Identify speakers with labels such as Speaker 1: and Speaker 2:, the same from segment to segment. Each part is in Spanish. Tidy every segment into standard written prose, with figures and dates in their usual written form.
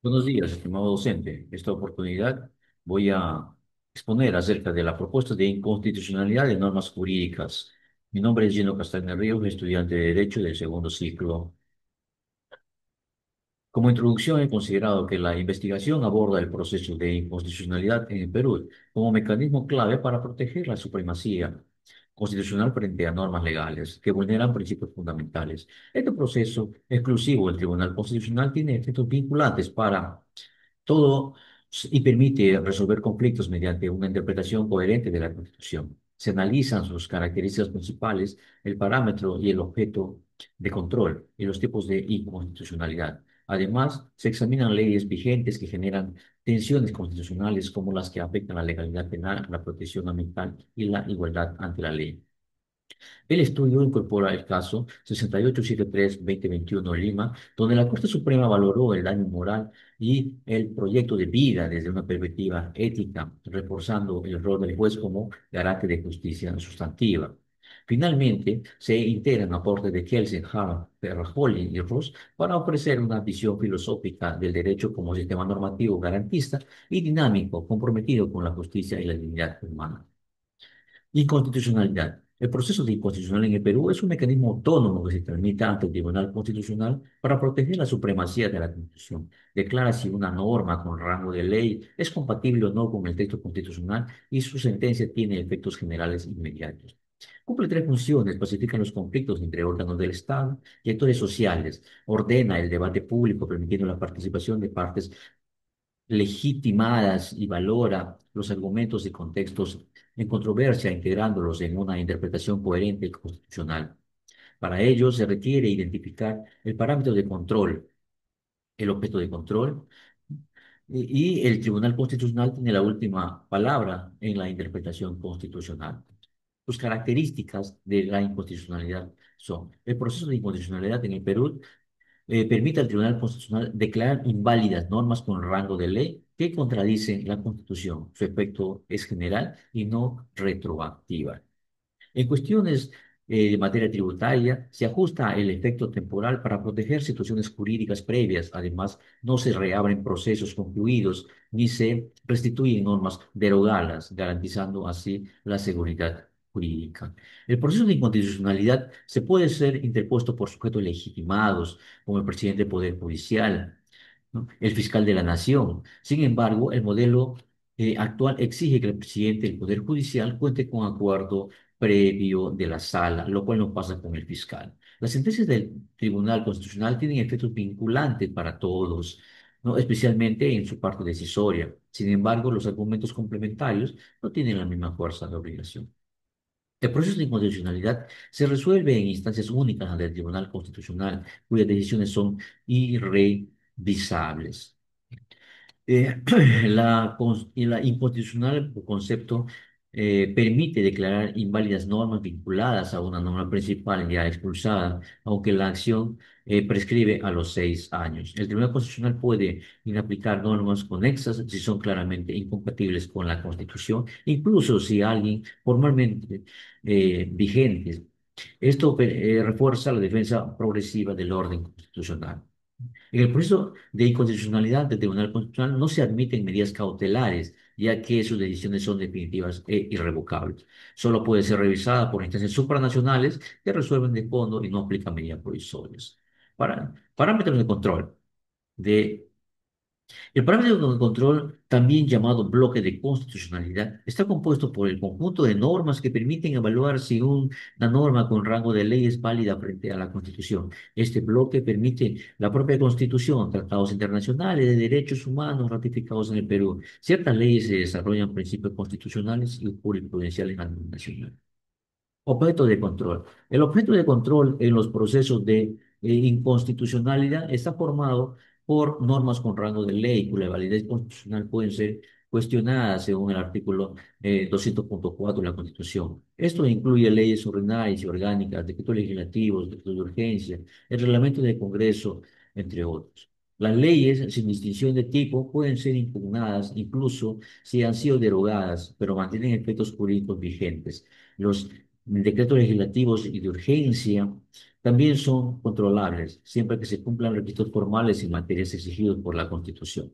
Speaker 1: Buenos días, estimado docente. Esta oportunidad voy a exponer acerca de la propuesta de inconstitucionalidad de normas jurídicas. Mi nombre es Gino Castañeda Ríos, estudiante de Derecho del segundo ciclo. Como introducción, he considerado que la investigación aborda el proceso de inconstitucionalidad en el Perú como mecanismo clave para proteger la supremacía constitucional frente a normas legales que vulneran principios fundamentales. Este proceso exclusivo del Tribunal Constitucional tiene efectos vinculantes para todo y permite resolver conflictos mediante una interpretación coherente de la Constitución. Se analizan sus características principales, el parámetro y el objeto de control y los tipos de inconstitucionalidad. Además, se examinan leyes vigentes que generan tensiones constitucionales como las que afectan la legalidad penal, la protección ambiental y la igualdad ante la ley. El estudio incorpora el caso 6873-2021 Lima, donde la Corte Suprema valoró el daño moral y el proyecto de vida desde una perspectiva ética, reforzando el rol del juez como garante de justicia sustantiva. Finalmente, se integran aportes de Kelsen, Hart, Ferrajoli y Ross para ofrecer una visión filosófica del derecho como sistema normativo garantista y dinámico, comprometido con la justicia y la dignidad humana. Inconstitucionalidad. El proceso de inconstitucional en el Perú es un mecanismo autónomo que se tramita ante el Tribunal Constitucional para proteger la supremacía de la Constitución. Declara si una norma con rango de ley es compatible o no con el texto constitucional y su sentencia tiene efectos generales inmediatos. Cumple tres funciones: pacifica los conflictos entre órganos del Estado y actores sociales, ordena el debate público permitiendo la participación de partes legitimadas y valora los argumentos y contextos en controversia, integrándolos en una interpretación coherente y constitucional. Para ello, se requiere identificar el parámetro de control, el objeto de control, y el Tribunal Constitucional tiene la última palabra en la interpretación constitucional. Sus características de la inconstitucionalidad son: el proceso de inconstitucionalidad en el Perú permite al Tribunal Constitucional declarar inválidas normas con rango de ley que contradicen la Constitución. Su efecto es general y no retroactiva. En cuestiones de materia tributaria, se ajusta el efecto temporal para proteger situaciones jurídicas previas. Además, no se reabren procesos concluidos ni se restituyen normas derogadas, garantizando así la seguridad jurídica. El proceso de inconstitucionalidad se puede ser interpuesto por sujetos legitimados, como el presidente del Poder Judicial, ¿no?, el fiscal de la Nación. Sin embargo, el modelo actual exige que el presidente del Poder Judicial cuente con acuerdo previo de la sala, lo cual no pasa con el fiscal. Las sentencias del Tribunal Constitucional tienen efectos vinculantes para todos, ¿no?, especialmente en su parte decisoria. Sin embargo, los argumentos complementarios no tienen la misma fuerza de obligación. El proceso de inconstitucionalidad se resuelve en instancias únicas ante el Tribunal Constitucional, cuyas decisiones son irrevisables. La inconstitucional por concepto permite declarar inválidas normas vinculadas a una norma principal ya expulsada, aunque la acción prescribe a los 6 años. El Tribunal Constitucional puede inaplicar normas conexas si son claramente incompatibles con la Constitución, incluso si alguien formalmente vigente. Esto refuerza la defensa progresiva del orden constitucional. En el proceso de inconstitucionalidad del Tribunal Constitucional no se admiten medidas cautelares, ya que sus decisiones son definitivas e irrevocables. Solo puede ser revisada por instancias supranacionales que resuelven de fondo y no aplican medidas provisorias. Parámetros de control. De El parámetro de control, también llamado bloque de constitucionalidad, está compuesto por el conjunto de normas que permiten evaluar si una norma con rango de ley es válida frente a la Constitución. Este bloque permite la propia Constitución, tratados internacionales de derechos humanos ratificados en el Perú. Ciertas leyes se desarrollan principios constitucionales y jurisprudenciales a nivel nacional. Objeto de control. El objeto de control en los procesos de inconstitucionalidad está formado por normas con rango de ley, cuya validez constitucional pueden ser cuestionadas según el artículo 200.4 de la Constitución. Esto incluye leyes ordinarias y orgánicas, decretos legislativos, decretos de urgencia, el reglamento del Congreso, entre otros. Las leyes, sin distinción de tipo, pueden ser impugnadas incluso si han sido derogadas, pero mantienen efectos jurídicos vigentes. Los decretos legislativos y de urgencia También son controlables siempre que se cumplan requisitos formales y materias exigidos por la Constitución.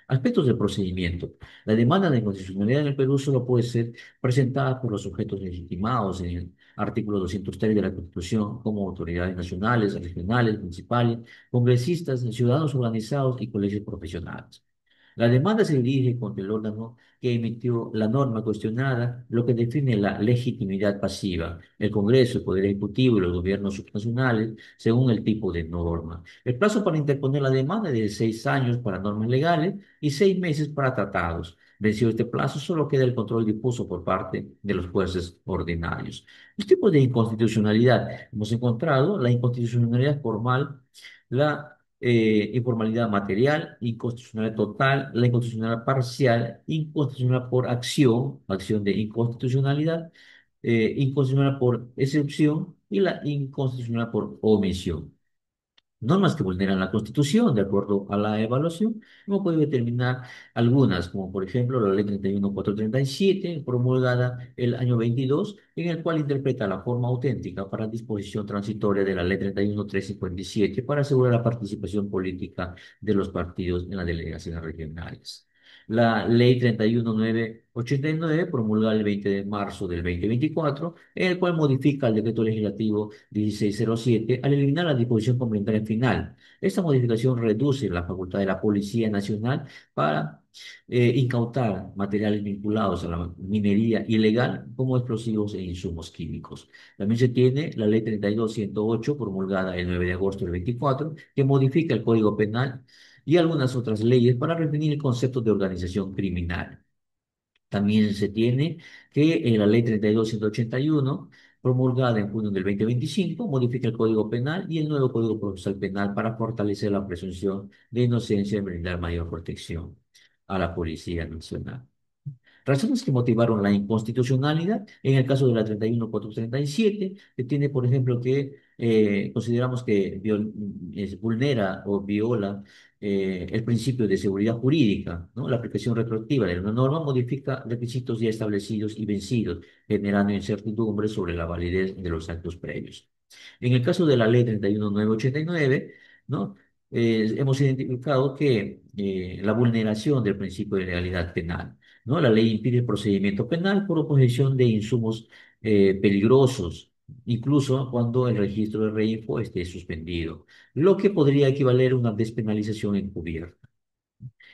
Speaker 1: Aspectos del procedimiento. La demanda de inconstitucionalidad en el Perú solo puede ser presentada por los sujetos legitimados en el artículo 203 de la Constitución, como autoridades nacionales, regionales, municipales, congresistas, ciudadanos organizados y colegios profesionales. La demanda se dirige contra el órgano que emitió la norma cuestionada, lo que define la legitimidad pasiva, el Congreso, el Poder Ejecutivo y los gobiernos subnacionales, según el tipo de norma. El plazo para interponer la demanda es de 6 años para normas legales y 6 meses para tratados. Vencido este plazo, solo queda el control difuso por parte de los jueces ordinarios. Los tipos de inconstitucionalidad. Hemos encontrado la inconstitucionalidad formal, la informalidad material, inconstitucionalidad total, la inconstitucionalidad parcial, inconstitucionalidad por acción, acción de inconstitucionalidad, inconstitucionalidad por excepción y la inconstitucionalidad por omisión. Normas que vulneran la Constitución, de acuerdo a la evaluación, hemos podido determinar algunas, como por ejemplo la Ley 31437, promulgada el año 22, en el cual interpreta la forma auténtica para disposición transitoria de la Ley 31357 para asegurar la participación política de los partidos en las delegaciones regionales. La Ley 31989, promulgada el 20 de marzo del 2024, en el cual modifica el decreto legislativo 1607 al eliminar la disposición complementaria final. Esta modificación reduce la facultad de la Policía Nacional para incautar materiales vinculados a la minería ilegal como explosivos e insumos químicos. También se tiene la Ley 32108, promulgada el 9 de agosto del 24, que modifica el Código Penal y algunas otras leyes para definir el concepto de organización criminal. También se tiene que la Ley 32181, promulgada en junio del 2025, modifica el Código Penal y el nuevo Código Procesal Penal para fortalecer la presunción de inocencia y brindar mayor protección a la Policía Nacional. Razones que motivaron la inconstitucionalidad, en el caso de la 31437, que tiene, por ejemplo, que consideramos que vulnera o viola el principio de seguridad jurídica, ¿no? La aplicación retroactiva de una norma modifica requisitos ya establecidos y vencidos, generando incertidumbre sobre la validez de los actos previos. En el caso de la ley 31989, ¿no? Hemos identificado que la vulneración del principio de legalidad penal, ¿no? La ley impide el procedimiento penal por oposición de insumos peligrosos, incluso cuando el registro de reinfo esté suspendido, lo que podría equivaler a una despenalización encubierta.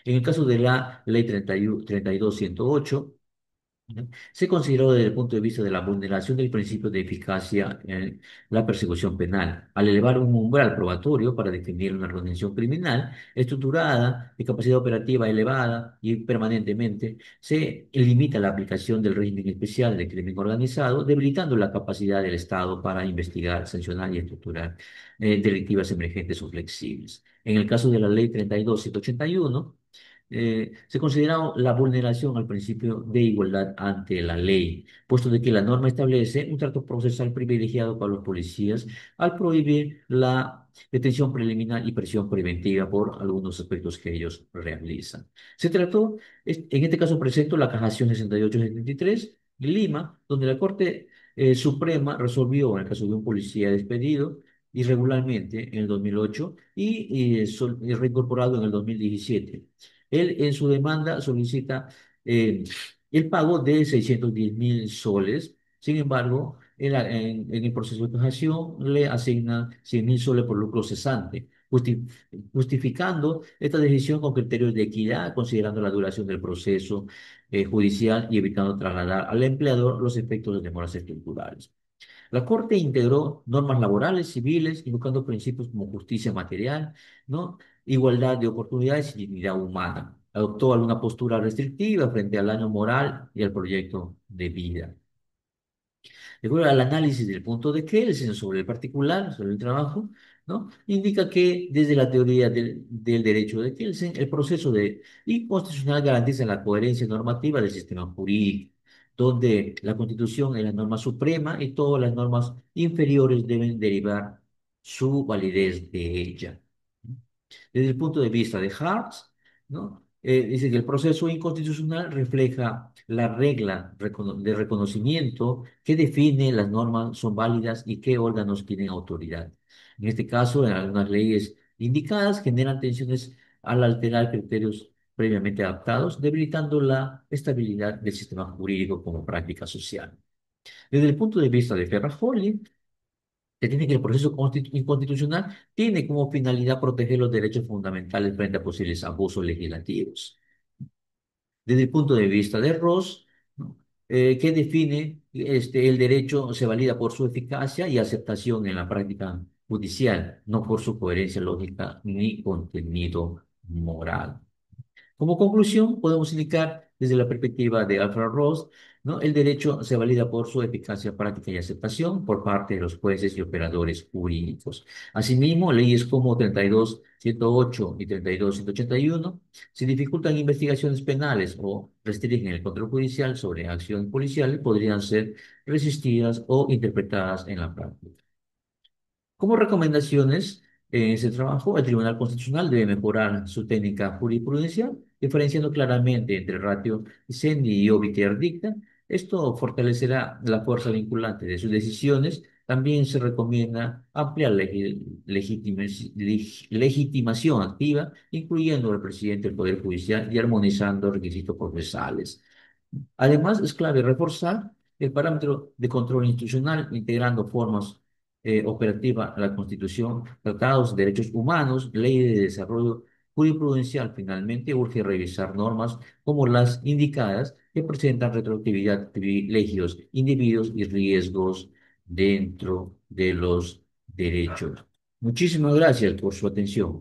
Speaker 1: En el caso de la ley 32108, ¿no? Se consideró desde el punto de vista de la vulneración del principio de eficacia en la persecución penal, al elevar un umbral probatorio para definir una organización criminal estructurada, de capacidad operativa elevada y permanentemente, se limita la aplicación del régimen especial de crimen organizado, debilitando la capacidad del Estado para investigar, sancionar y estructurar delictivas emergentes o flexibles. En el caso de la ley 32181, se considera la vulneración al principio de igualdad ante la ley, puesto de que la norma establece un trato procesal privilegiado para los policías al prohibir la detención preliminar y prisión preventiva por algunos aspectos que ellos realizan. Se trató, en este caso presento la casación 6873 en Lima, donde la Corte Suprema resolvió en el caso de un policía despedido irregularmente en el 2008 y reincorporado en el 2017. Él en su demanda solicita eh, el pago de 610.000 soles. Sin embargo, en el proceso de casación le asignan 100.000 soles por lucro cesante, justificando esta decisión con criterios de equidad, considerando la duración del proceso judicial y evitando trasladar al empleador los efectos de demoras estructurales. La Corte integró normas laborales, civiles, invocando principios como justicia material, ¿no? Igualdad de oportunidades y dignidad humana. Adoptó alguna postura restrictiva frente al daño moral y al proyecto de vida. De acuerdo al análisis del punto de Kelsen sobre el particular, sobre el trabajo, ¿no? Indica que desde la teoría del derecho de Kelsen, el proceso de inconstitucional garantiza la coherencia normativa del sistema jurídico, donde la Constitución es la norma suprema y todas las normas inferiores deben derivar su validez de ella. Desde el punto de vista de Hartz, ¿no? Dice que el proceso inconstitucional refleja la regla de reconocimiento que define las normas son válidas y qué órganos tienen autoridad. En este caso, en algunas leyes indicadas generan tensiones al alterar criterios previamente adaptados, debilitando la estabilidad del sistema jurídico como práctica social. Desde el punto de vista de Ferrajoli, se tiene que el proceso inconstitucional tiene como finalidad proteger los derechos fundamentales frente a posibles abusos legislativos. Desde el punto de vista de Ross, ¿no? Que define el derecho se valida por su eficacia y aceptación en la práctica judicial, no por su coherencia lógica ni contenido moral. Como conclusión, podemos indicar desde la perspectiva de Alfred Ross, ¿no? El derecho se valida por su eficacia práctica y aceptación por parte de los jueces y operadores jurídicos. Asimismo, leyes como 32.108 y 32.181, si dificultan investigaciones penales o restringen el control judicial sobre acciones policiales, podrían ser resistidas o interpretadas en la práctica. Como recomendaciones en ese trabajo, el Tribunal Constitucional debe mejorar su técnica jurisprudencial, diferenciando claramente entre ratio sendi y obiter dicta. Esto fortalecerá la fuerza vinculante de sus decisiones. También se recomienda ampliar la legitimación activa, incluyendo al presidente del Poder Judicial y armonizando requisitos procesales. Además, es clave reforzar el parámetro de control institucional, integrando formas operativas a la Constitución, tratados de derechos humanos, ley de desarrollo jurisprudencial. Finalmente, urge revisar normas como las indicadas que presentan retroactividad, privilegios, individuos y riesgos dentro de los derechos. Muchísimas gracias por su atención.